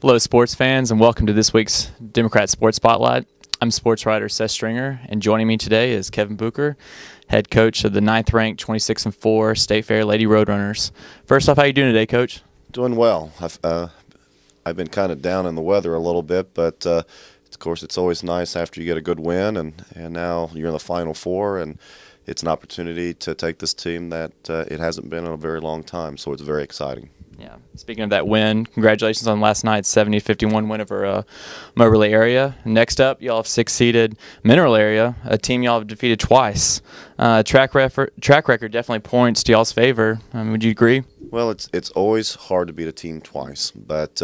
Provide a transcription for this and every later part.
Hello, sports fans, and welcome to this week's Democrat Sports Spotlight. I'm sports writer Seth Stringer, and joining me today is Kevin Bucher, head coach of the 9th-ranked 26-4 State Fair Lady Roadrunners. First off, how you doing today, Coach? Doing well. I've been kind of down in the weather a little bit, but of course it's always nice after you get a good win, and now you're in the Final Four, and it's an opportunity to take this team that it hasn't been in a very long time, so it's very exciting. Yeah. Speaking of that win, congratulations on last night's 70-51 win over Moberly area. Next up, y'all have 6-seeded Mineral area, a team y'all have defeated twice. Track record definitely points to y'all's favor. Would you agree? Well, it's always hard to beat a team twice, but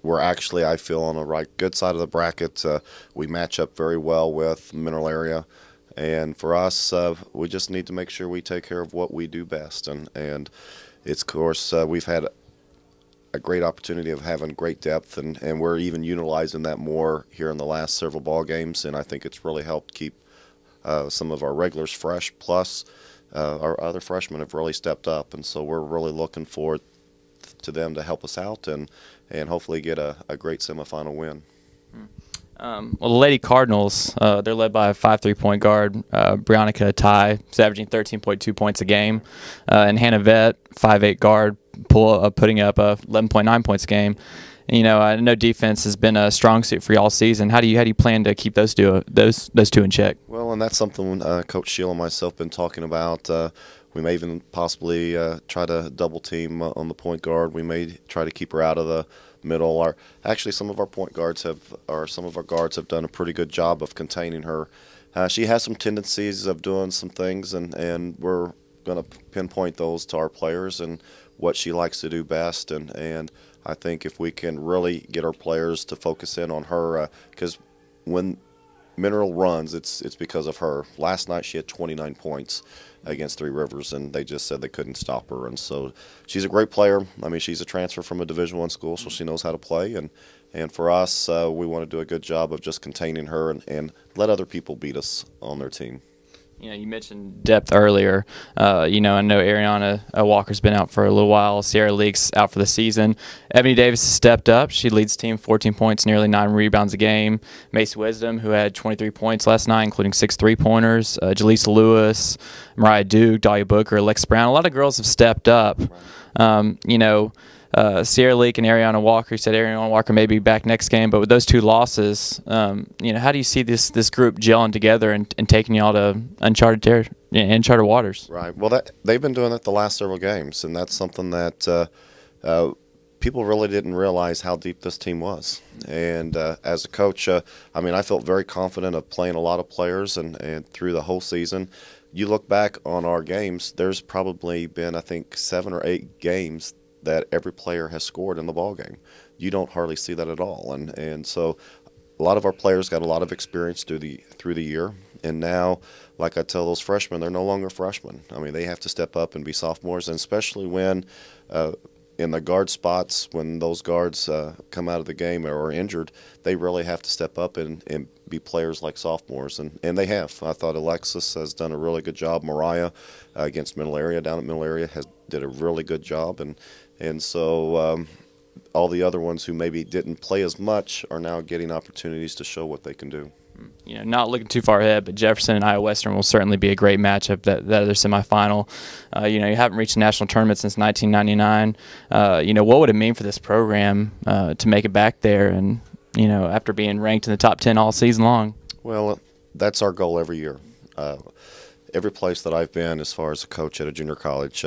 we're actually, I feel, on the good side of the bracket. We match up very well with Mineral area, and for us, we just need to make sure we take care of what we do best, and it's, of course, we've had a great opportunity of having great depth, and we're even utilizing that more here in the last several ball games, and I think it's really helped keep some of our regulars fresh, plus our other freshmen have really stepped up, and so we're really looking forward to them to help us out and hopefully get a great semifinal win. Well, the Lady Cardinals, they're led by a 5'3" point guard, Brionica Tai, who's averaging 13.2 points a game, and Hannah Vett, 5'8" guard, putting up 11.9 points a game. You know, I know defense has been a strong suit for y'all season. How do you plan to keep those two in check? Well, and that's something Coach Sheila and myself been talking about. We may even possibly try to double team on the point guard. We may try to keep her out of the middle. Actually, some of our guards have done a pretty good job of containing her. She has some tendencies of doing some things, and we're going to pinpoint those to our players and what she likes to do best. And I think if we can really get our players to focus in on her, because when Mineral runs, it's because of her. Last night she had 29 points against Three Rivers, and they just said they couldn't stop her. And so she's a great player. I mean, she's a transfer from a Division I school, so she knows how to play. And for us, we want to do a good job of just containing her and let other people beat us on their team. You know, you mentioned depth earlier. You know, I know Ariana Walker's been out for a little while. Sierra Leake's out for the season. Ebony Davis has stepped up. She leads the team 14 points, nearly 9 rebounds a game. Mace Wisdom, who had 23 points last night, including 6 3-pointers. Jaleesa Lewis, Mariah Duke, Dahlia Booker, Lex Brown. A lot of girls have stepped up. You know, Sierra Leake and Ariana Walker. You said Ariana Walker may be back next game, but with those 2 losses, you know, how do you see this group gelling together and taking y'all to uncharted waters? Right. Well, they've been doing that the last several games, and that's something that people really didn't realize how deep this team was. And as a coach, I mean, I felt very confident of playing a lot of players, and through the whole season. You look back on our games, there's probably been, I think, 7 or 8 games that every player has scored in the ball game. You don't hardly see that at all, and so a lot of our players got a lot of experience through the year, and now, like I tell those freshmen, they're no longer freshmen. I mean, they have to step up and be sophomores, and especially when in the guard spots, when those guards come out of the game or are injured, they really have to step up and be players like sophomores, and they have. I thought Alexis has done a really good job. Mariah against Middle Area, down at Middle Area, did a really good job, and so all the other ones who maybe didn't play as much are now getting opportunities to show what they can do. You know, not looking too far ahead, but Jefferson and Iowa Western will certainly be a great matchup, that other semifinal. You know, you haven't reached a national tournament since 1999. You know, what would it mean for this program to make it back there, and, you know, after being ranked in the top 10 all season long? Well, that's our goal every year. Every place that I've been as far as a coach at a junior college,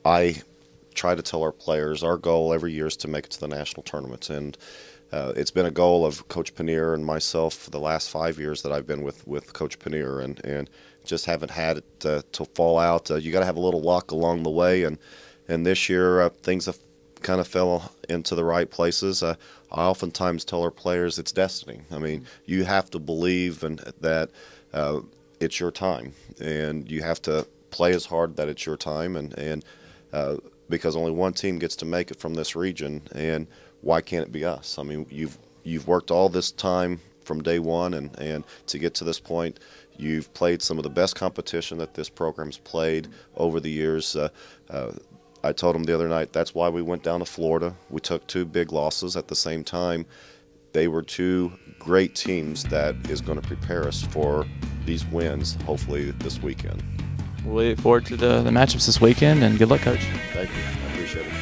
I try to tell our players our goal every year is to make it to the national tournaments, and it's been a goal of Coach Paneer and myself for the last 5 years that I've been with Coach Paneer, and just haven't had it to fall out. You got to have a little luck along the way, and this year things have kind of fell into the right places. I oftentimes tell our players it's destiny. I mean, you have to believe that it's your time, and you have to play as hard that it's your time, and because only one team gets to make it from this region, and why can't it be us? I mean, you've worked all this time from day one, and to get to this point, you've played some of the best competition that this program's played over the years. I told them the other night, that's why we went down to Florida. We took 2 big losses at the same time. They were 2 great teams that is going to prepare us for these wins, hopefully this weekend. We'll look forward to the matchups this weekend, and good luck, Coach. Thank you. I appreciate it.